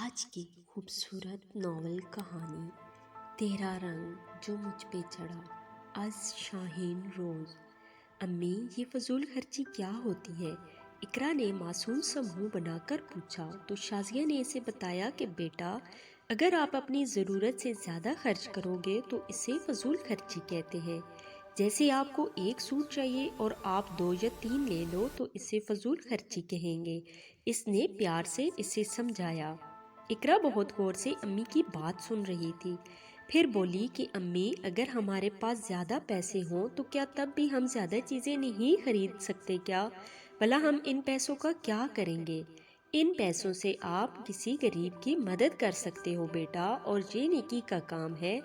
آج کی خوبصورت ناول کہانی تیرا رنگ جو مجھ پہ چڑھا از شاہین روز۔ امی، یہ فضول خرچی کیا ہوتی ہے؟ اقرا نے معصوم سا منہ بنا کر پوچھا تو شازیہ نے اسے بتایا کہ بیٹا، اگر آپ اپنی ضرورت سے زیادہ خرچ کرو گے تو اسے فضول خرچی کہتے ہیں۔ جیسے آپ کو ایک سوٹ چاہیے اور آپ 2 یا 3 لے لو تو اسے فضول خرچی کہیں گے۔ اس نے پیار سے اسے سمجھایا۔ اقرا بہت غور سے امی کی بات سن رہی تھی، پھر بولی کہ امی، اگر ہمارے پاس زیادہ پیسے ہوں تو کیا تب بھی ہم زیادہ چیزیں نہیں خرید سکتے کیا؟ بھلا ہم ان پیسوں کا کیا کریں گے؟ ان پیسوں سے آپ کسی غریب کی مدد کر سکتے ہو بیٹا، اور یہ نیکی کا کام ہے،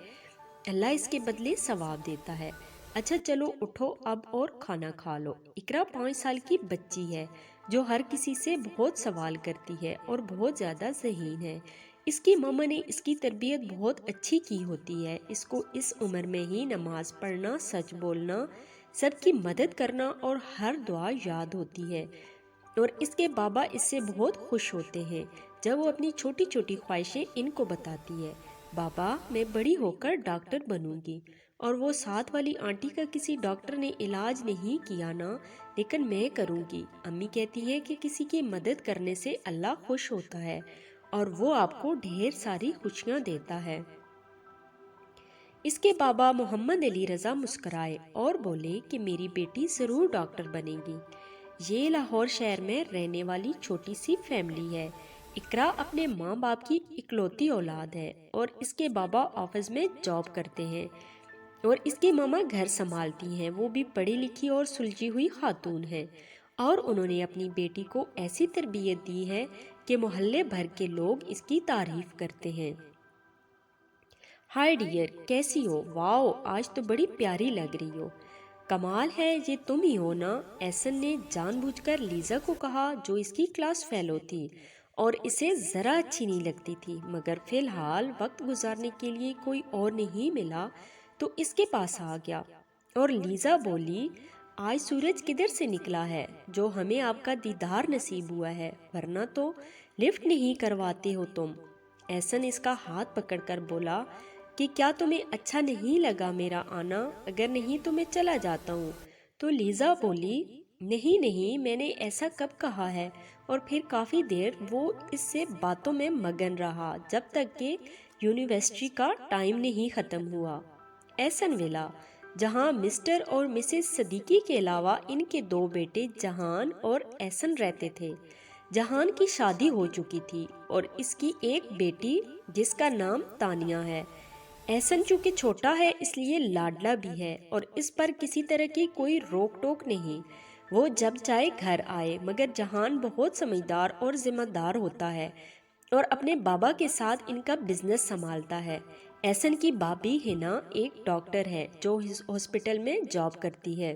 اللہ اس کے بدلے ثواب دیتا ہے۔ اچھا چلو اٹھو اب اور کھانا کھا لو۔ اقرا 5 سال کی بچی ہے جو ہر کسی سے بہت سوال کرتی ہے اور بہت زیادہ ذہین ہے۔ اس کی ماما نے اس کی تربیت بہت اچھی کی ہوتی ہے۔ اس کو اس عمر میں ہی نماز پڑھنا، سچ بولنا، سب کی مدد کرنا اور ہر دعا یاد ہوتی ہے، اور اس کے بابا اس سے بہت خوش ہوتے ہیں جب وہ اپنی چھوٹی چھوٹی خواہشیں ان کو بتاتی ہے۔ بابا، میں بڑی ہو کر ڈاکٹر بنوں گی، اور وہ ساتھ والی آنٹی کا کسی ڈاکٹر نے علاج نہیں کیا نا، لیکن میں کروں گی۔ امی کہتی ہیں کہ کسی کی مدد کرنے سے اللہ خوش ہوتا ہے اور وہ آپ کو ڈھیر ساری خوشیاں دیتا ہے۔ اس کے بابا محمد علی رضا مسکرائے اور بولے کہ میری بیٹی ضرور ڈاکٹر بنے گی۔ یہ لاہور شہر میں رہنے والی چھوٹی سی فیملی ہے۔ اقرا اپنے ماں باپ کی اکلوتی اولاد ہے، اور اس کے بابا آفس میں جاب کرتے ہیں اور اس کی ماما گھر سنبھالتی ہیں۔ وہ بھی پڑھی لکھی اور سلجھی ہوئی خاتون ہیں، اور انہوں نے اپنی بیٹی کو ایسی تربیت دی ہے کہ محلے بھر کے لوگ اس کی تعریف کرتے ہیں۔ ہائے ڈیئر، کیسی ہو؟ واؤ، آج تو بڑی پیاری لگ رہی ہو۔ کمال ہے، یہ تم ہی ہو نا؟ احسن نے جان بوجھ کر لیزا کو کہا، جو اس کی کلاس فیلو تھی اور اسے ذرا اچھی نہیں لگتی تھی، مگر فی الحال وقت گزارنے کے لیے کوئی اور نہیں ملا تو اس کے پاس آ گیا۔ اور لیزا بولی، آج سورج کدھر سے نکلا ہے جو ہمیں آپ کا دیدار نصیب ہوا ہے، ورنہ تو لفٹ نہیں کرواتے ہو تم۔ احسن اس کا ہاتھ پکڑ کر بولا کہ کیا تمہیں اچھا نہیں لگا میرا آنا؟ اگر نہیں تو میں چلا جاتا ہوں۔ تو لیزا بولی، نہیں نہیں، میں نے ایسا کب کہا ہے؟ اور پھر کافی دیر وہ اس سے باتوں میں مگن رہا جب تک کہ یونیورسٹی کا ٹائم نہیں ختم ہوا۔ احسن ولا، جہاں مسٹر اور مسز صدیقی کے علاوہ ان کے 2 بیٹے جہان اور احسن رہتے تھے۔ جہان کی شادی ہو چکی تھی اور اس کی ایک بیٹی جس کا نام تانیہ ہے۔ احسن چونکہ چھوٹا ہے اس لیے لاڈلا بھی ہے، اور اس پر کسی طرح کی کوئی روک ٹوک نہیں، وہ جب چاہے گھر آئے۔ مگر جہان بہت سمجھدار اور ذمہ دار ہوتا ہے اور اپنے بابا کے ساتھ ان کا بزنس سنبھالتا ہے۔ احسن کی بابی ہنا ایک ڈاکٹر ہے جو ہاسپٹل میں جاب کرتی ہے۔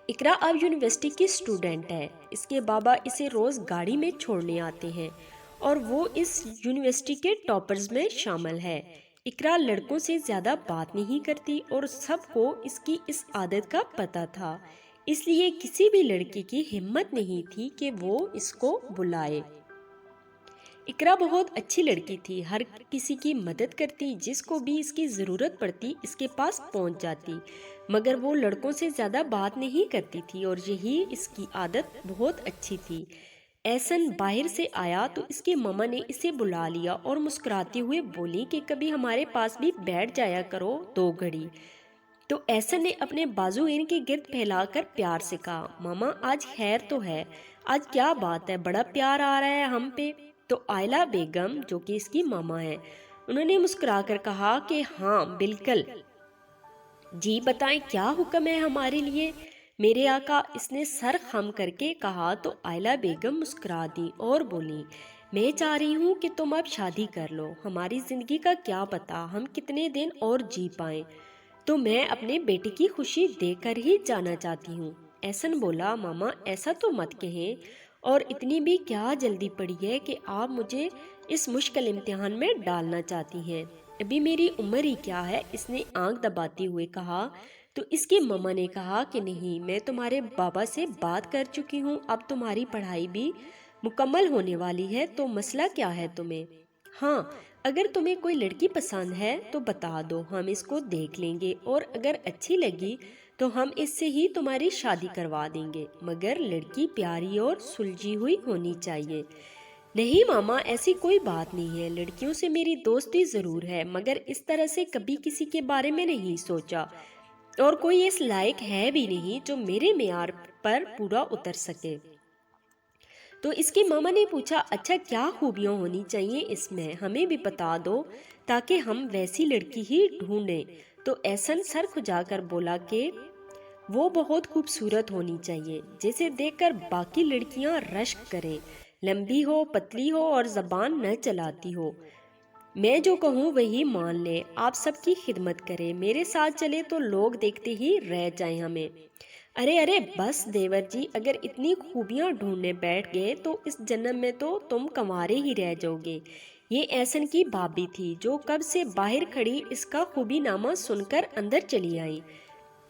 اقرا اب یونیورسٹی کی اسٹوڈنٹ ہے۔ اس کے بابا اسے روز گاڑی میں چھوڑنے آتے ہیں اور وہ اس یونیورسٹی کے ٹاپرز میں شامل ہے۔ اقرا لڑکوں سے زیادہ بات نہیں کرتی اور سب کو اس کی اس عادت کا پتہ تھا، اس لیے کسی بھی لڑکی کی ہمت نہیں تھی کہ وہ اس کو بلائے۔ اقرا بہت اچھی لڑکی تھی، ہر کسی کی مدد کرتی، جس کو بھی اس کی ضرورت پڑتی اس کے پاس پہنچ جاتی، مگر وہ لڑکوں سے زیادہ بات نہیں کرتی تھی، اور یہی اس کی عادت بہت اچھی تھی۔ احسن باہر سے آیا تو اس کی ماما نے اسے بلا لیا اور مسکراتے ہوئے بولی کہ کبھی ہمارے پاس بھی بیٹھ جایا کرو 2 گھڑی۔ تو احسن نے اپنے بازو ان کے گرد پھیلا کر پیار سے کہا، ماما آج خیر تو ہے، آج کیا بات ہے، بڑا پیار آ رہا ہے ہم پہ۔ تو آئلہ بیگم جو کہ اس کی ماما ہے، انہوں نے مسکرا کر کہا کہ ہاں بالکل، جی بتائیں کیا حکم ہے ہمارے لیے میرے آقا؟ اس نے سر خم کر کے کہا تو آئلہ بیگم مسکرا دی اور بولی، میں چاہ رہی ہوں کہ تم اب شادی کر لو، ہماری زندگی کا کیا پتا ہم کتنے دن اور جی پائیں، تو میں اپنے بیٹے کی خوشی دیکھ کر ہی جانا چاہتی ہوں۔ احسن بولا، ماما ایسا تو مت کہیں، اور اتنی بھی کیا جلدی پڑی ہے کہ آپ مجھے اس مشکل امتحان میں ڈالنا چاہتی ہیں؟ ابھی میری عمر ہی کیا ہے، اس نے آنکھ دباتے ہوئے کہا۔ تو اس کی ماما نے کہا کہ نہیں، میں تمہارے بابا سے بات کر چکی ہوں، اب تمہاری پڑھائی بھی مکمل ہونے والی ہے، تو مسئلہ کیا ہے تمہیں؟ ہاں، اگر تمہیں کوئی لڑکی پسند ہے تو بتا دو، ہم اس کو دیکھ لیں گے، اور اگر اچھی لگی تو ہم اس سے ہی تمہاری شادی کروا دیں گے، مگر لڑکی پیاری اور سلجھی ہوئی ہونی چاہیے۔ نہیں ماما، ایسی کوئی بات نہیں ہے، لڑکیوں سے میری دوستی ضرور ہے، مگر اس طرح سے کبھی کسی کے بارے میں نہیں سوچا، اور کوئی اس لائق ہے بھی نہیں جو میرے معیار پر پورا اتر سکے۔ تو اس کے ماما نے پوچھا، اچھا کیا خوبیاں ہونی چاہیے اس میں، ہمیں بھی بتا دو تاکہ ہم ویسی لڑکی ہی ڈھونڈیں۔ تو احسن سر کھجا کر بولا کہ وہ بہت خوبصورت ہونی چاہیے، جسے دیکھ کر باقی لڑکیاں رشک کریں، لمبی ہو، پتلی ہو اور زبان نہ چلاتی ہو، میں جو کہوں وہی مان لے، آپ سب کی خدمت کرے، میرے ساتھ چلے تو لوگ دیکھتے ہی رہ جائیں ہمیں۔ ارے بس دیور جی، اگر اتنی خوبیاں ڈھونڈنے بیٹھ گئے تو اس جنم میں تو تم کنوارے ہی رہ جاؤ گے۔ یہ احسن کی بھابھی تھی جو کب سے باہر کھڑی اس کا خوبی نامہ سن کر اندر چلی آئی۔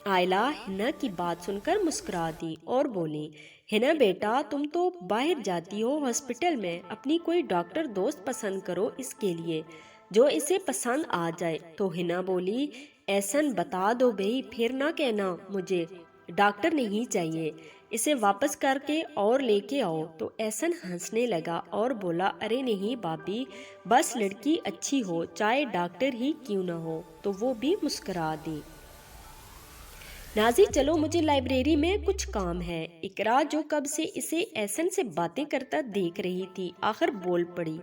آئلہ ہنا کی بات سن کر مسکرا دی اور بولی، ہنا بیٹا، تم تو باہر جاتی ہو ہاسپٹل میں، اپنی کوئی ڈاکٹر دوست پسند کرو اس کے لیے جو اسے پسند آ جائے۔ تو ہنا بولی، احسن بتا دو بھئی، پھر نہ کہنا مجھے ڈاکٹر نہیں چاہیے، اسے واپس کر کے اور لے کے آؤ۔ تو احسن ہنسنے لگا اور بولا، ارے نہیں بھابھی، بس لڑکی اچھی ہو، چاہے ڈاکٹر ہی کیوں نہ ہو۔ تو وہ بھی مسکرا دی۔ نازی چلو، مجھے لائبریری میں کچھ کام ہے۔ اقرا جو کب سے اسے احسن سے باتیں کرتا دیکھ رہی تھی، آخر بول پڑی،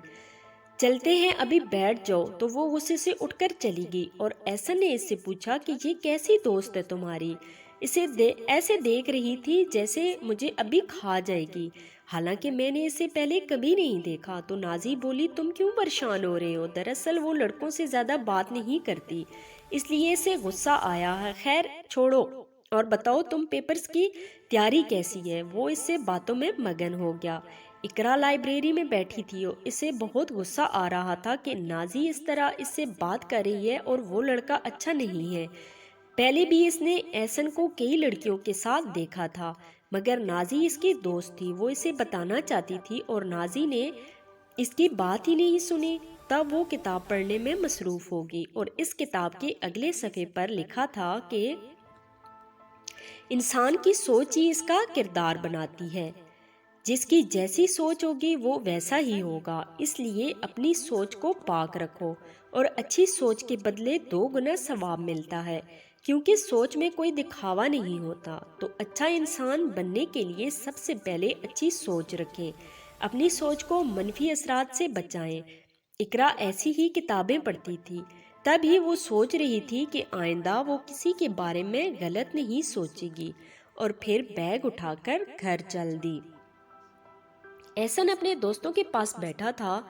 چلتے ہیں، ابھی بیٹھ جاؤ۔ تو وہ غصے سے اٹھ کر چلی گئی، اور احسن نے اس سے پوچھا کہ یہ کیسی دوست ہے تمہاری، اسے ایسے دیکھ رہی تھی جیسے مجھے ابھی کھا جائے گی، حالانکہ میں نے اسے پہلے کبھی نہیں دیکھا۔ تو نازی بولی، تم کیوں پریشان ہو رہے ہو؟ دراصل وہ لڑکوں سے زیادہ بات نہیں کرتی، اس لیے اسے غصہ آیا ہے۔ خیر چھوڑو، اور بتاؤ تم پیپرز کی تیاری کیسی ہے؟ وہ اس سے باتوں میں مگن ہو گیا۔ اقرا لائبریری میں بیٹھی تھی، اسے بہت غصہ آ رہا تھا کہ نازی اس طرح اس سے بات کر رہی ہے، اور وہ لڑکا اچھا نہیں ہے۔ پہلے بھی اس نے احسن کو کئی لڑکیوں کے ساتھ دیکھا تھا، مگر نازی اس کی دوست تھی، وہ اسے بتانا چاہتی تھی، اور نازی نے اس کی بات ہی نہیں سنی۔ تب وہ کتاب پڑھنے میں مصروف ہوگی، اور اس کتاب کے اگلے صفحے پر لکھا تھا کہ انسان کی سوچ ہی اس کا کردار بناتی ہے، جس کی جیسی سوچ ہوگی وہ ویسا ہی ہوگا، اس لیے اپنی سوچ کو پاک رکھو، اور اچھی سوچ کے بدلے 2 گنا ثواب ملتا ہے، کیونکہ سوچ میں کوئی دکھاوا نہیں ہوتا۔ تو اچھا انسان بننے کے لیے سب سے پہلے اچھی سوچ رکھیں، اپنی سوچ کو منفی اثرات سے بچائیں۔ اقرا ایسی ہی کتابیں پڑھتی تھی، تب ہی وہ سوچ رہی تھی کہ آئندہ وہ کسی کے بارے میں غلط نہیں سوچے گی، اور پھر بیگ اٹھا کر گھر چل دی۔ احسن اپنے دوستوں کے پاس بیٹھا تھا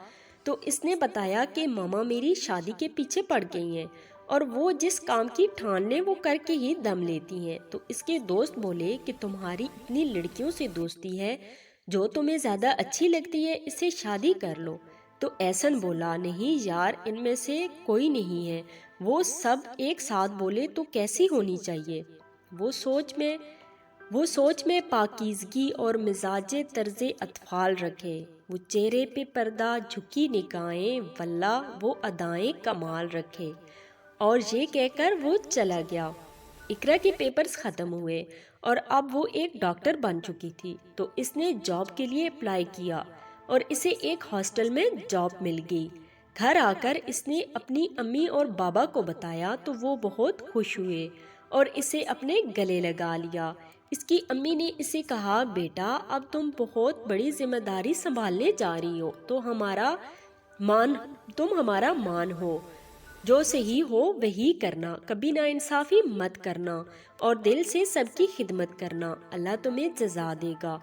تو اس نے بتایا کہ ماما میری شادی کے پیچھے پڑ گئی ہیں، اور وہ جس کام کی ٹھان لیں وہ کر کے ہی دم لیتی ہیں۔ تو اس کے دوست بولے کہ تمہاری اتنی لڑکیوں سے دوستی ہے، جو تمہیں زیادہ اچھی لگتی ہے اس سے شادی کر لو۔ تو احسن بولا، نہیں یار، ان میں سے کوئی نہیں ہے۔ وہ سب ایک ساتھ بولے، تو کیسی ہونی چاہیے؟ وہ سوچ میں پاکیزگی اور مزاج طرز اطفال رکھے، وہ چہرے پہ پردہ، جھکی نگاہیں، واللہ وہ ادائیں کمال رکھے۔ اور یہ کہہ کر وہ چلا گیا۔ اقرا کے پیپرز ختم ہوئے، اور اب وہ ایک ڈاکٹر بن چکی تھی، تو اس نے جاب کے لیے اپلائی کیا، اور اسے ایک ہاسٹل میں جاب مل گئی۔ گھر آ کر اس نے اپنی امی اور بابا کو بتایا تو وہ بہت خوش ہوئے، اور اسے اپنے گلے لگا لیا۔ اس کی امی نے اسے کہا، بیٹا اب تم بہت بڑی ذمہ داری سنبھالنے جا رہی ہو، تم ہمارا مان ہو، جو صحیح ہو وہی کرنا، کبھی ناانصافی مت کرنا، اور دل سے سب کی خدمت کرنا، اللہ تمہیں جزا دے گا،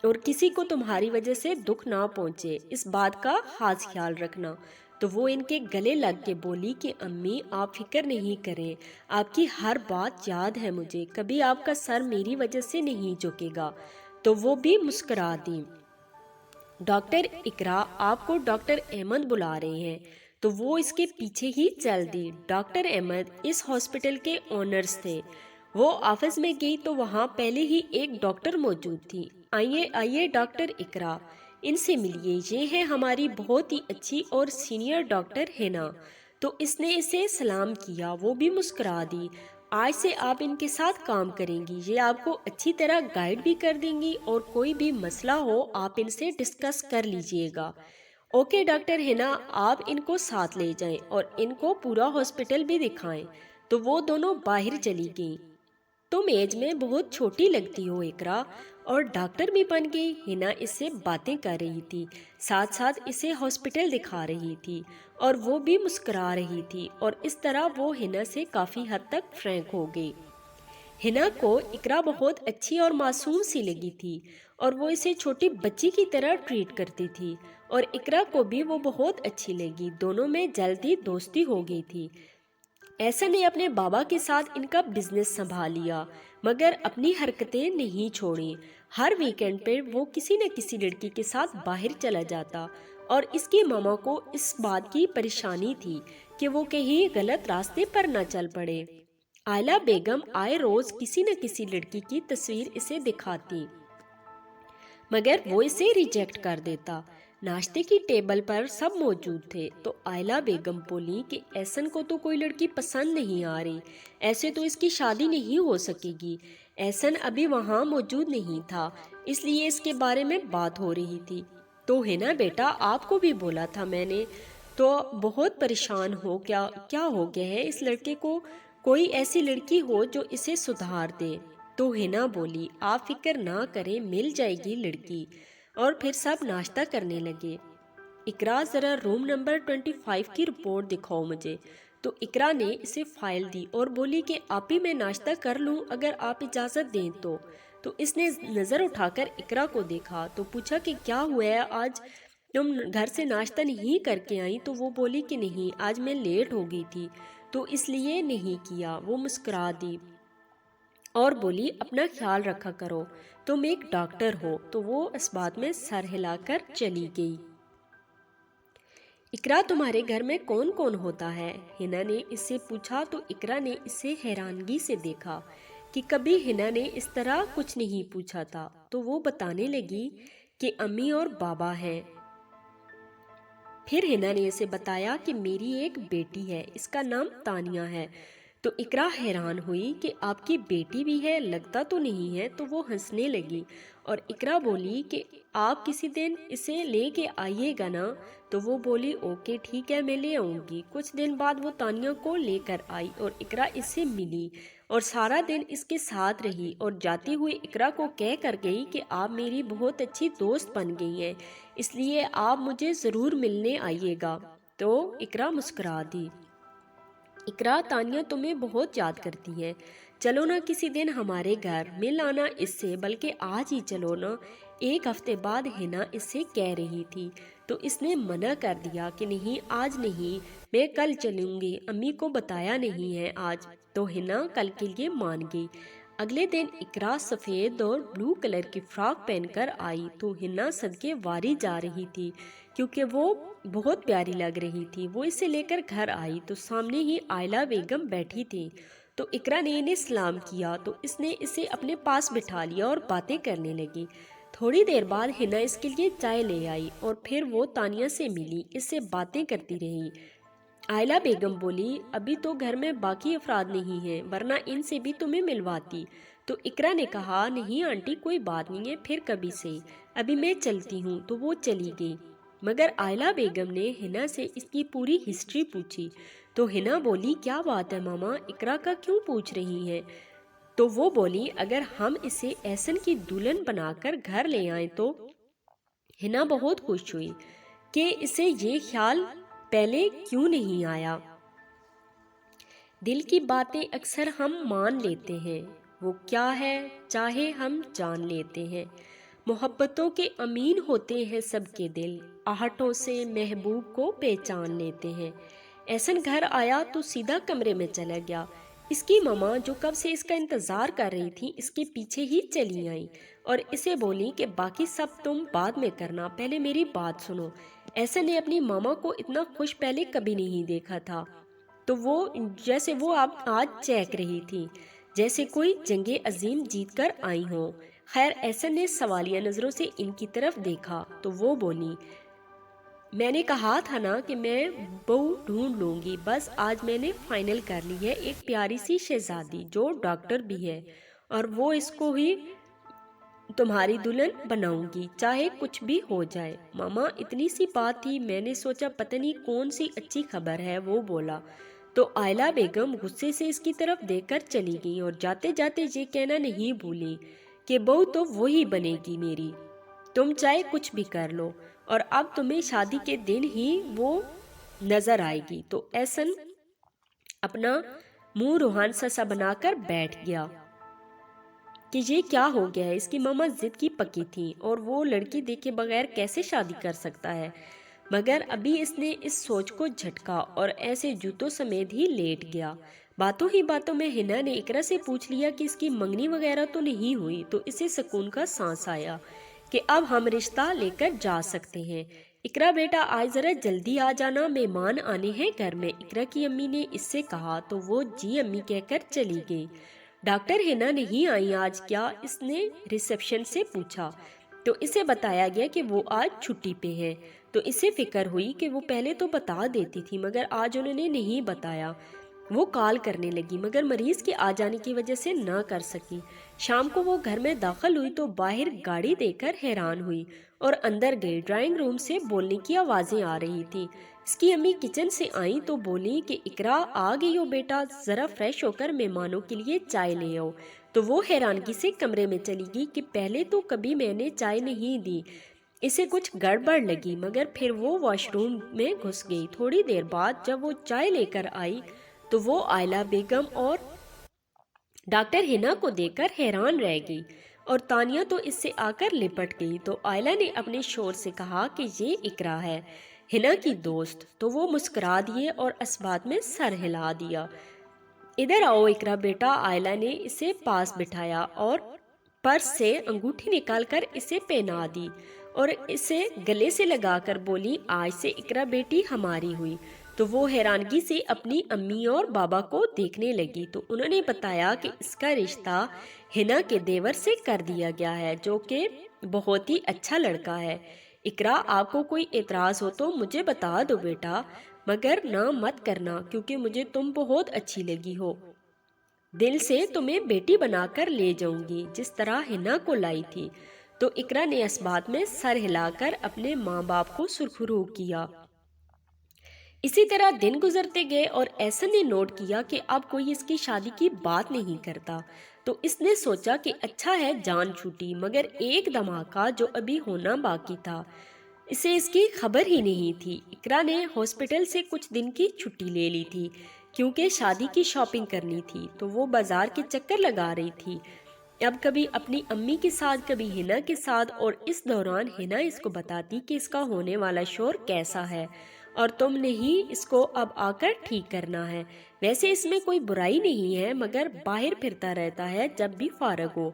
اور کسی کو تمہاری وجہ سے دکھ نہ پہنچے، اس بات کا خاص خیال رکھنا۔ تو وہ ان کے گلے لگ کے بولی کہ امی آپ فکر نہیں کریں، آپ کی ہر بات یاد ہے مجھے، کبھی آپ کا سر میری وجہ سے نہیں جھکے گا۔ تو وہ بھی مسکرا دی۔ ڈاکٹر اقرا، آپ کو ڈاکٹر احمد بلا رہے ہیں۔ تو وہ اس کے پیچھے ہی چل دی۔ ڈاکٹر احمد اس ہاسپٹل کے اونرز تھے۔ وہ آفس میں گئی تو وہاں پہلے ہی ایک ڈاکٹر موجود تھی۔ آئیے ڈاکٹر اقرا، ان سے ملیے، یہ ہے ہماری بہت ہی اچھی اور سینئر ڈاکٹر ہینا۔ تو اس نے اسے سلام کیا، وہ بھی مسکرا دی۔ آج سے آپ ان کے ساتھ کام کریں گی، یہ آپ کو اچھی طرح گائیڈ بھی کر دیں گی اور کوئی بھی مسئلہ ہو آپ ان سے ڈسکس کر لیجئے گا۔ اوکے ڈاکٹر ہینا، آپ ان کو ساتھ لے جائیں اور ان کو پورا ہاسپٹل بھی دکھائیں۔ تو وہ دونوں باہر چلی گئیں۔ تم ایج میں بہت چھوٹی لگتی ہو اقرا، اور ڈاکٹر بھی بن گئی۔ ہینا اس سے باتیں کر رہی تھی، ساتھ ساتھ اسے ہاسپٹل دکھا رہی تھی اور وہ بھی مسکرا رہی تھی، اور اس طرح وہ ہینا سے کافی حد تک فرینک ہو گئی۔ ہینا کو اقرا بہت اچھی اور معصوم سی لگی تھی اور وہ اسے چھوٹی بچی کی طرح ٹریٹ کرتی تھی، اور اقرا کو بھی وہ بہت اچھی لگی۔ دونوں میں جلدی دوستی ہو گئی تھی۔ احسن نے اپنے بابا کے ساتھ ان کا بزنس سنبھال لیا، مگر اپنی حرکتیں نہیں چھوڑیں۔ ہر ویکنڈ پہ وہ کسی نہ کسی لڑکی کے ساتھ باہر چلا جاتا، اور اس کی ماما کو اس بات کی پریشانی تھی کہ وہ کہیں غلط راستے پر نہ چل پڑے۔ آئلہ بیگم آئے روز کسی نہ کسی لڑکی کی تصویر اسے دکھاتی، مگر وہ اسے ریجیکٹ کر دیتا۔ ناشتے کی ٹیبل پر سب موجود تھے، تو آئلہ بیگم بولی کہ احسن کو تو کوئی لڑکی پسند نہیں آ رہی، ایسے تو اس کی شادی نہیں ہو سکے گی۔ احسن ابھی وہاں موجود نہیں تھا، اس لیے اس کے بارے میں بات ہو رہی تھی۔ تو ہینا بیٹا، آپ کو بھی بولا تھا میں نے، تو بہت پریشان ہو، کیا ہو گیا ہے اس لڑکے کو؟ کوئی ایسی لڑکی ہو جو اسے سدھار دے۔ تو ہینا بولی آپ فکر نہ کریں، مل جائے گی لڑکی۔ اور پھر سب ناشتہ کرنے لگے۔ اقرا ذرا روم نمبر 25 کی رپورٹ دکھاؤ مجھے۔ تو اقرا نے اسے فائل دی اور بولی کہ آپ ہی میں ناشتہ کر لوں اگر آپ اجازت دیں تو اس نے نظر اٹھا کر اقرا کو دیکھا، تو پوچھا کہ کیا ہوا ہے، آج تم گھر سے ناشتہ نہیں کر کے آئی؟ تو وہ بولی کہ نہیں، آج میں لیٹ ہو گئی تھی تو اس لیے نہیں کیا۔ وہ مسکرا دی اور بولی اپنا خیال رکھا کرو، تم ایک ڈاکٹر ہو۔ تو وہ اس بات میں سر ہلا کر چلی گئی۔ اقرا تمہارے گھر میں کون کون ہوتا ہے؟ ہینا نے اس سے پوچھا، تو اقرا نے اسے حیرانگی سے دیکھا کہ کبھی ہینا نے اس طرح کچھ نہیں پوچھا تھا۔ تو وہ بتانے لگی کہ امی اور بابا ہیں۔ پھر ہینا نے اسے بتایا کہ میری ایک بیٹی ہے، اس کا نام تانیہ ہے۔ تو اقرا حیران ہوئی کہ آپ کی بیٹی بھی ہے، لگتا تو نہیں ہے۔ تو وہ ہنسنے لگی اور اقرا بولی کہ آپ کسی دن اسے لے کے آئیے گا نا؟ تو وہ بولی اوکے ٹھیک ہے، میں لے آؤں گی۔ کچھ دن بعد وہ تانیہ کو لے کر آئی اور اقرا اس سے ملی اور سارا دن اس کے ساتھ رہی، اور جاتی ہوئی اقرا کو کہہ کر گئی کہ آپ میری بہت اچھی دوست بن گئی ہیں، اس لیے آپ مجھے ضرور ملنے آئیے گا۔ تو اقرا مسکرا دی۔ اقرا تانیہ تمہیں بہت یاد کرتی ہے، چلو نا کسی دن ہمارے گھر، مل آنا اس سے، بلکہ آج ہی چلو نا۔ ایک ہفتے بعد ہینا اس سے کہہ رہی تھی، تو اس نے منع کر دیا کہ نہیں آج نہیں، میں کل چلوں گی، امی کو بتایا نہیں ہے آج۔ تو ہینا کل کے لیے مان گئی۔ اگلے دن اقرا سفید اور بلو کلر کی فراک پہن کر آئی، تو ہینا صدقے واری جا رہی تھی کیونکہ وہ بہت پیاری لگ رہی تھی۔ وہ اسے لے کر گھر آئی تو سامنے ہی آئلہ بیگم بیٹھی تھی۔ تو اقرا نے انہیں سلام کیا، تو اس نے اسے اپنے پاس بٹھا لیا اور باتیں کرنے لگی۔ تھوڑی دیر بعد ہینا اس کے لیے چائے لے آئی اور پھر وہ تانیہ سے ملی، اس سے باتیں کرتی رہی۔ آئلہ بیگم بولی ابھی تو گھر میں باقی افراد نہیں ہیں، ورنہ ان سے بھی تمہیں ملواتی۔ تو اقرا نے کہا نہیں آنٹی کوئی بات نہیں ہے، پھر کبھی سے، ابھی میں چلتی ہوں۔ تو وہ چلی گئی، مگر آئلہ بیگم نے ہینا سے اس کی پوری ہسٹری پوچھی۔ تو ہینا بولی کیا بات ہے ماما، اقرا کا کیوں پوچھ رہی ہیں؟ تو وہ بولی اگر ہم اسے احسن کی دلہن بنا کر گھر لے آئیں تو۔ ہینا بہت خوش ہوئی کہ اسے یہ خیال پہلے کیوں نہیں آیا۔ دل کی باتیں اکثر ہم مان لیتے ہیں، وہ کیا ہے چاہے ہم جان لیتے ہیں۔ محبتوں کے امین ہوتے ہیں سب کے دل، آہٹوں سے محبوب کو پہچان لیتے ہیں۔ احسن گھر آیا تو سیدھا کمرے میں چلا گیا۔ اس کی ماما جو کب سے اس کا انتظار کر رہی تھی اس کے پیچھے ہی چلی آئیں اور اسے بولی کہ باقی سب تم بعد میں کرنا، پہلے میری بات سنو۔ احسن نے اپنی ماما کو اتنا خوش پہلے کبھی نہیں دیکھا تھا، تو وہ جیسے وہ اب آج چہک رہی تھی، جیسے کوئی جنگ عظیم جیت کر آئی ہوں۔ خیر احسن نے سوالیہ نظروں سے ان کی طرف دیکھا تو وہ بولی، میں نے کہا تھا نا کہ میں بہو ڈھونڈ لوں گی، بس آج میں نے فائنل کر لی ہے، ایک پیاری سی شہزادی جو ڈاکٹر بھی ہے، اور وہ اس کو ہی تمہاری دلہن بناؤں گی چاہے کچھ بھی ہو جائے۔ ماما اتنی سی بات تھی، میں نے سوچا پتہ نہیں کون سی اچھی خبر ہے، وہ بولا تو آئلہ بیگم غصے سے اس کی طرف دیکھ کر چلی گئی اور جاتے جاتے یہ کہنا نہیں بھولی کہ بہو تو وہی بنے گی میری، تم چاہے کچھ بھی کر لو، اور اب تمہیں شادی کے دن ہی وہ نظر آئے گی۔ تو احسن اپنا منہ روحان سا بنا کر بیٹھ گیا کہ یہ کیا ہو گیا ہے، اس کی ماما ضد کی پکی تھی اور وہ لڑکی دیکھے بغیر کیسے شادی کر سکتا ہے، مگر ابھی اس نے اس سوچ کو جھٹکا اور ایسے جوتوں سمیت ہی لیٹ گیا۔ باتوں ہی باتوں میں حنا نے اقرا سے پوچھ لیا کہ اس کی منگنی وغیرہ تو نہیں ہوئی، تو اسے سکون کا سانس آیا کہ اب ہم رشتہ لے کر جا سکتے ہیں۔ اقرا بیٹا آج ذرا جلدی آ جانا، مہمان آنے ہیں گھر میں، اقرا کی امی نے اس سے کہا تو وہ جی امی کہہ کر چلی گئی۔ ڈاکٹر حنا نہیں آئی آج کیا؟ اس نے ریسیپشن سے پوچھا تو اسے بتایا گیا کہ وہ آج چھٹی پہ ہے، تو اسے فکر ہوئی کہ وہ پہلے تو بتا دیتی تھی مگر آج انہوں نے نہیں بتایا۔ وہ کال کرنے لگی مگر مریض کے آ جانے کی وجہ سے نہ کر سکی۔ شام کو وہ گھر میں داخل ہوئی تو باہر گاڑی دیکھ کر حیران ہوئی اور اندر گئی۔ ڈرائنگ روم سے بولنے کی آوازیں آ رہی تھی۔ اس کی امی کچن سے آئیں تو بولی کہ اقرا آ گئی ہو بیٹا، ذرا فریش ہو کر مہمانوں کے لیے چائے لے آؤ۔ تو وہ حیرانگی سے کمرے میں چلی گئی کہ پہلے تو کبھی میں نے چائے نہیں دی، اسے کچھ گڑبڑ لگی، مگر پھر وہ واش روم میں گھس گئی۔ تھوڑی دیر بعد جب وہ چائے لے کر آئی تو وہ آئلہ بیگم اور ڈاکٹر حنا کو دیکھ کر حیران رہ گئی اور تانیہ تو اس سے آ کر لپٹ گئی۔ تو آئلہ نے اپنے شور سے کہا کہ یہ اقرا ہے، حنا کی دوست، تو وہ مسکرا دیے اور اسبات میں سر ہلا دیا۔ ادھر آؤ اقرا بیٹا، آئلہ نے اسے پاس بٹھایا اور پرس سے انگوٹھی نکال کر اسے پہنا دی اور اسے گلے سے لگا کر بولی، آج سے اقرا بیٹی ہماری ہوئی۔ تو وہ حیرانگی سے اپنی امی اور بابا کو دیکھنے لگی تو انہوں نے بتایا کہ اس کا رشتہ حنا کے دیور سے کر دیا گیا ہے، جو کہ بہت ہی اچھا لڑکا ہے۔ اقرا آپ کو کوئی اعتراض ہو تو مجھے بتا دو بیٹا، مگر نہ مت کرنا کیونکہ مجھے تم بہت اچھی لگی ہو، دل سے تمہیں بیٹی بنا کر لے جاؤں گی جس طرح حنا کو لائی تھی۔ تو اقرا نے اس بات میں سر ہلا کر اپنے ماں باپ کو سرخرو کیا۔ اسی طرح دن گزرتے گئے اور احسن نے نوٹ کیا کہ اب کوئی اس کی شادی کی بات نہیں کرتا، تو اس نے سوچا کہ اچھا ہے جان چھوٹی، مگر ایک دھماکہ جو ابھی ہونا باقی تھا اسے اس کی خبر ہی نہیں تھی۔ اقرا نے ہاسپٹل سے کچھ دن کی چھٹی لے لی تھی کیونکہ شادی کی شاپنگ کرنی تھی، تو وہ بازار کے چکر لگا رہی تھی، اب کبھی اپنی امی کے ساتھ کبھی حنا کے ساتھ، اور اس دوران حنا اس کو بتاتی کہ اس کا ہونے والا شوہر کیسا ہے اور تم نے ہی اس کو اب آ کر ٹھیک کرنا ہے۔ ویسے اس میں کوئی برائی نہیں ہے مگر باہر پھرتا رہتا ہے جب بھی فارغ ہو۔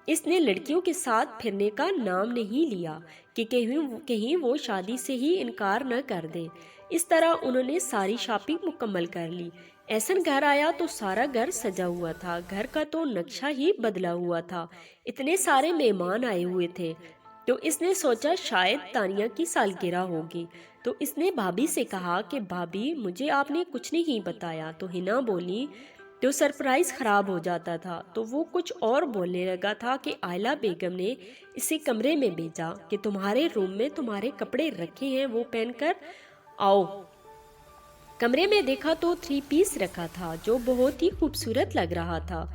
اس نے لڑکیوں کے ساتھ پھرنے کا نام نہیں لیا کہ کہیں وہ شادی سے ہی انکار نہ کر دے۔ اس طرح انہوں نے ساری شاپنگ مکمل کر لی۔ احسن گھر آیا تو سارا گھر سجا ہوا تھا، گھر کا تو نقشہ ہی بدلا ہوا تھا، اتنے سارے مہمان آئے ہوئے تھے۔ تو اس نے سوچا شاید تانیہ کی سالگرہ ہوگی، تو اس نے بھابھی سے کہا کہ بھابھی مجھے آپ نے کچھ نہیں بتایا۔ تو حنا بولی تو سرپرائز خراب ہو جاتا تھا، تو وہ کچھ اور بولنے لگا تھا کہ آئلہ بیگم نے اسے کمرے میں بھیجا کہ تمہارے روم میں تمہارے کپڑے رکھے ہیں، وہ پہن کر آؤ۔ کمرے میں دیکھا تو 3 پیس رکھا تھا جو بہت ہی خوبصورت لگ رہا تھا۔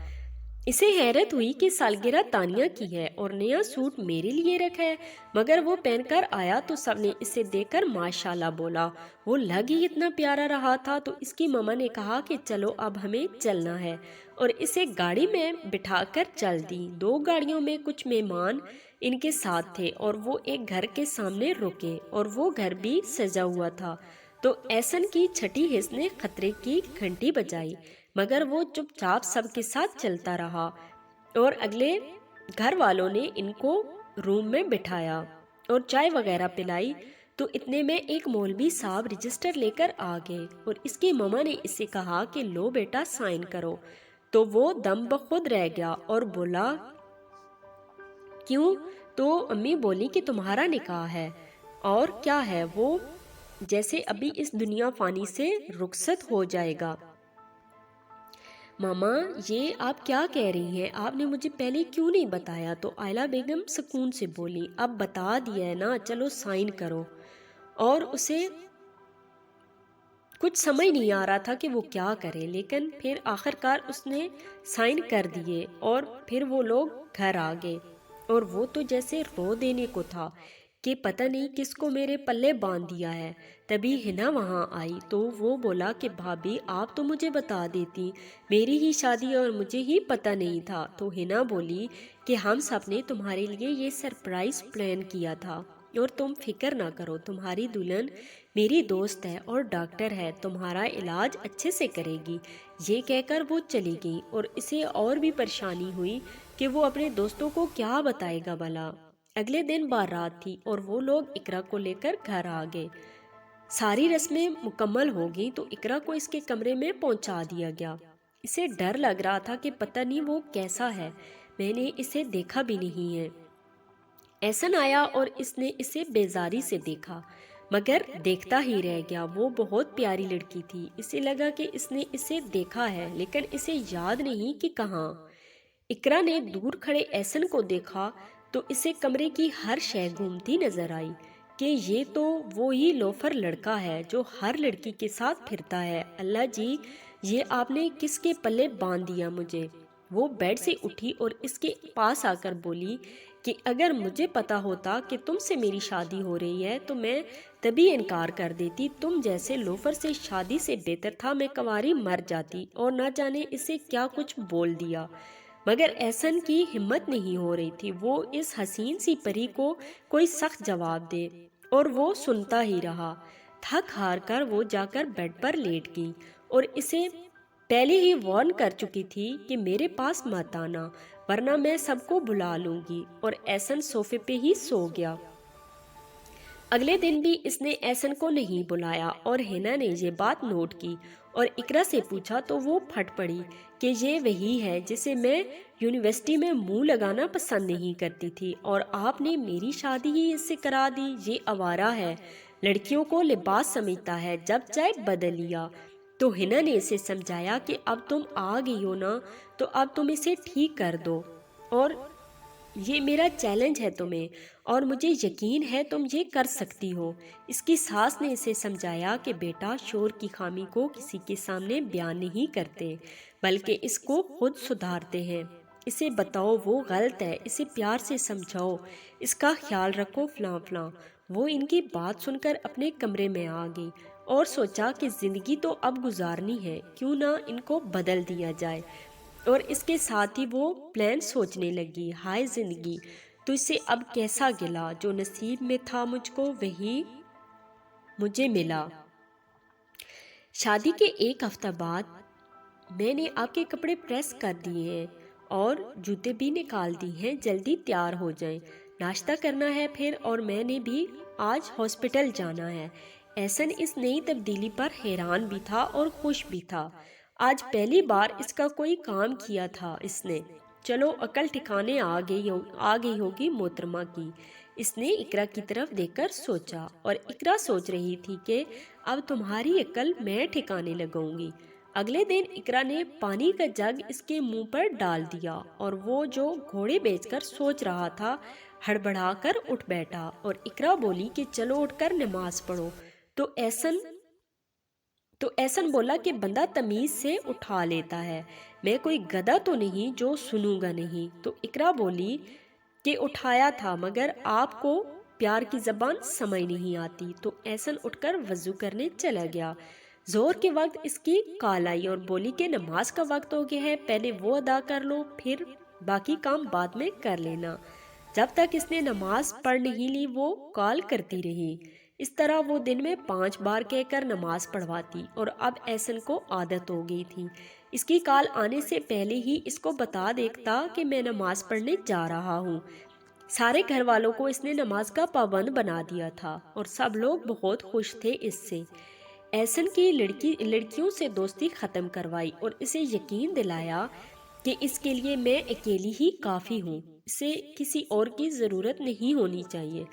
اسے حیرت ہوئی کہ سالگرہ تانیہ کی ہے اور نیا سوٹ میرے لیے رکھا ہے، مگر وہ پہن کر آیا تو سب نے اسے دیکھ کر ماشاءاللہ بولا، وہ لگ ہی اتنا پیارا رہا تھا۔ تو اس کی ماما نے کہا کہ چلو اب ہمیں چلنا ہے اور اسے گاڑی میں بٹھا کر چل دی۔ 2 گاڑیوں میں کچھ مہمان ان کے ساتھ تھے اور وہ ایک گھر کے سامنے رکے اور وہ گھر بھی سجا ہوا تھا۔ تو احسن کی چھٹی حس نے خطرے کی گھنٹی بجائی، مگر وہ چپ چاپ سب کے ساتھ چلتا رہا اور اگلے گھر والوں نے ان کو روم میں بٹھایا اور چائے وغیرہ پلائی۔ تو اتنے میں ایک مولوی صاحب رجسٹر لے کر آ گئے اور اس کی ماما نے اسے کہا کہ لو بیٹا سائن کرو، تو وہ دم بخود رہ گیا اور بولا کیوں؟ تو امی بولی کہ تمہارا نکاح ہے، اور کیا ہے وہ جیسے ابھی اس دنیا فانی سے رخصت ہو جائے گا۔ ماما یہ آپ کیا کہہ رہی ہیں؟ آپ نے مجھے پہلے کیوں نہیں بتایا؟ تو آئلہ بیگم سکون سے بولی، اب بتا دیا ہے نا، چلو سائن کرو۔ اور اسے کچھ سمجھ نہیں آ رہا تھا کہ وہ کیا کرے، لیکن پھر آخر کار اس نے سائن کر دیے اور پھر وہ لوگ گھر آ گئے۔ اور وہ تو جیسے رو دینے کو تھا کہ پتہ نہیں کس کو میرے پلے باندھ دیا ہے۔ تبھی ہنا وہاں آئی تو وہ بولا کہ بھابھی آپ تو مجھے بتا دیتی، میری ہی شادی اور مجھے ہی پتہ نہیں تھا۔ تو ہنا بولی کہ ہم سب نے تمہارے لیے یہ سرپرائز پلان کیا تھا، اور تم فکر نہ کرو، تمہاری دلہن میری دوست ہے اور ڈاکٹر ہے، تمہارا علاج اچھے سے کرے گی۔ یہ کہہ کر وہ چلی گئی، اور اسے اور بھی پریشانی ہوئی کہ وہ اپنے دوستوں کو کیا بتائے گا بھلا۔ اگلے دن بارات تھی اور وہ لوگ اقرا کو لے کر گھر آ گئے۔ ساری رسمیں مکمل ہو گئیں تو اقرا کو اس کے کمرے میں پہنچا دیا گیا۔ اسے ڈر لگ رہا تھا کہ پتہ نہیں وہ کیسا ہے، میں نے اسے دیکھا بھی نہیں ہے۔ احسن آیا اور اس نے اسے بیزاری سے دیکھا، مگر دیکھتا ہی رہ گیا۔ وہ بہت پیاری لڑکی تھی، اسے لگا کہ اس نے اسے دیکھا ہے، لیکن اسے یاد نہیں کہ کہاں۔ اقرا نے دور کھڑے احسن کو دیکھا تو اسے کمرے کی ہر شے گھومتی نظر آئی کہ یہ تو وہی لوفر لڑکا ہے جو ہر لڑکی کے ساتھ پھرتا ہے۔ اللہ جی، یہ آپ نے کس کے پلے باندھ دیا مجھے۔ وہ بیڈ سے اٹھی اور اس کے پاس آ کر بولی کہ اگر مجھے پتا ہوتا کہ تم سے میری شادی ہو رہی ہے تو میں تبھی انکار کر دیتی۔ تم جیسے لوفر سے شادی سے بہتر تھا میں کنواری مر جاتی۔ اور نہ جانے اسے کیا کچھ بول دیا، مگر احسن کی ہمت نہیں ہو رہی تھی وہ اس حسین سی پری کو کوئی سخت جواب دے، اور وہ سنتا ہی رہا۔ تھک ہار کر وہ جا کر بیڈ پر لیٹ گئی، اور اسے پہلے ہی وارن کر چکی تھی کہ میرے پاس مت آنا ورنہ میں سب کو بلا لوں گی، اور احسن صوفے پہ ہی سو گیا۔ اگلے دن بھی اس نے احسن کو نہیں بلایا، اور ہنا نے یہ بات نوٹ کی اور اقرا سے پوچھا تو وہ پھٹ پڑی کہ یہ وہی ہے جسے میں یونیورسٹی میں منہ لگانا پسند نہیں کرتی تھی، اور آپ نے میری شادی ہی اس سے کرا دی۔ یہ آوارہ ہے، لڑکیوں کو لباس سمجھتا ہے، جب چاہے بدل لیا۔ تو ہنا نے اسے سمجھایا کہ اب تم آ گئی ہو نا تو اب تم اسے ٹھیک کر دو، اور یہ میرا چیلنج ہے تمہیں، اور مجھے یقین ہے تم یہ کر سکتی ہو۔ اس کی ساس نے اسے سمجھایا کہ بیٹا شور کی خامی کو کسی کے سامنے بیان نہیں کرتے، بلکہ اس کو خود سدھارتے ہیں۔ اسے بتاؤ وہ غلط ہے، اسے پیار سے سمجھاؤ، اس کا خیال رکھو فلاں فلاں۔ وہ ان کی بات سن کر اپنے کمرے میں آ گئی اور سوچا کہ زندگی تو اب گزارنی ہے، کیوں نہ ان کو بدل دیا جائے۔ اور اس کے ساتھ ہی وہ پلان سوچنے لگی، ہائے زندگی تو اسے اب کیسا گلا، جو نصیب میں تھا مجھ کو وہی مجھے ملا۔ شادی کے ایک ہفتہ بعد میں نے آپ کے کپڑے پریس کر دیے ہیں اور جوتے بھی نکال دی ہیں، جلدی تیار ہو جائیں، ناشتہ کرنا ہے پھر، اور میں نے بھی آج ہاسپٹل جانا ہے۔ احسن اس نئی تبدیلی پر حیران بھی تھا اور خوش بھی تھا، آج پہلی بار اس کا کوئی کام کیا تھا اس نے۔ چلو عقل ٹھکانے آ گئی ہوگی محترمہ کی، اس نے اقرا کی طرف دیکھ کر سوچا، اور اقرا سوچ رہی تھی کہ اب تمہاری عقل میں ٹھکانے لگاؤں گی۔ اگلے دن اقرا نے پانی کا جگ اس کے منہ پر ڈال دیا، اور وہ جو گھوڑے بیچ کر سوچ رہا تھا ہڑبڑا کر اٹھ بیٹھا، اور اقرا بولی کہ چلو اٹھ کر نماز پڑھو۔ تو احسن بولا کہ بندہ تمیز سے اٹھا لیتا ہے، میں کوئی گدھا تو نہیں جو سنوں گا نہیں۔ تو اقرا بولی کہ اٹھایا تھا مگر آپ کو پیار کی زبان سمجھ نہیں آتی۔ تو احسن اٹھ کر وضو کرنے چلا گیا۔ ظہر کے وقت اس کی کال آئی اور بولی کہ نماز کا وقت ہو گیا ہے، پہلے وہ ادا کر لو، پھر باقی کام بعد میں کر لینا۔ جب تک اس نے نماز پڑھ نہیں لی وہ کال کرتی رہی۔ اس طرح وہ دن میں 5 بار کہہ کر نماز پڑھواتی، اور اب احسن کو عادت ہو گئی تھی۔ اس کی کال آنے سے پہلے ہی اس کو بتا دیتا کہ میں نماز پڑھنے جا رہا ہوں۔ سارے گھر والوں کو اس نے نماز کا پابند بنا دیا تھا، اور سب لوگ بہت خوش تھے اس سے۔ احسن کی لڑکیوں سے دوستی ختم کروائی اور اسے یقین دلایا کہ اس کے لیے میں اکیلی ہی کافی ہوں، اسے کسی اور کی ضرورت نہیں ہونی چاہیے۔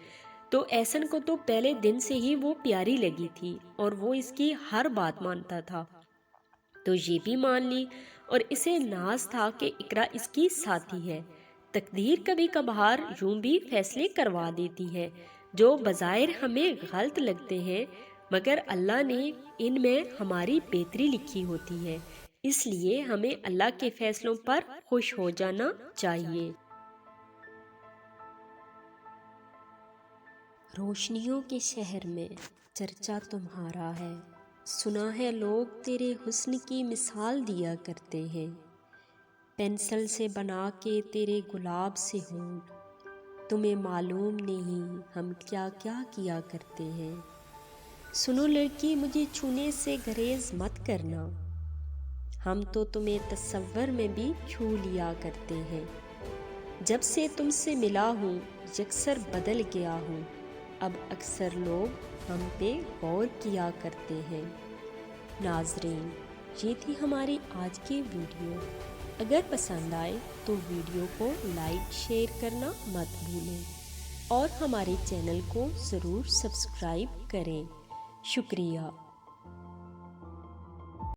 تو احسن کو تو پہلے دن سے ہی وہ پیاری لگی تھی اور وہ اس کی ہر بات مانتا تھا، تو یہ بھی مان لی، اور اسے ناز تھا کہ اقرا اس کی ساتھی ہے۔ تقدیر کبھی کبھار یوں بھی فیصلے کروا دیتی ہے جو بظاہر ہمیں غلط لگتے ہیں، مگر اللہ نے ان میں ہماری بہتری لکھی ہوتی ہے، اس لیے ہمیں اللہ کے فیصلوں پر خوش ہو جانا چاہیے۔ روشنیوں کے شہر میں چرچا تمہارا ہے، سنا ہے لوگ تیرے حسن کی مثال دیا کرتے ہیں، پینسل سے بنا کے تیرے گلاب سے ہونٹ، تمہیں معلوم نہیں ہم کیا کیا کیا کرتے ہیں۔ سنو لڑکی مجھے چھونے سے گریز مت کرنا، ہم تو تمہیں تصور میں بھی چھو لیا کرتے ہیں، جب سے تم سے ملا ہوں یکسر بدل گیا ہوں، اب اکثر لوگ ہم پہ غور کیا کرتے ہیں۔ ناظرین، یہ تھی ہماری آج کی ویڈیو۔ اگر پسند آئے تو ویڈیو کو لائک شیئر کرنا مت بھولیں اور ہمارے چینل کو ضرور سبسکرائب کریں۔ شکریہ۔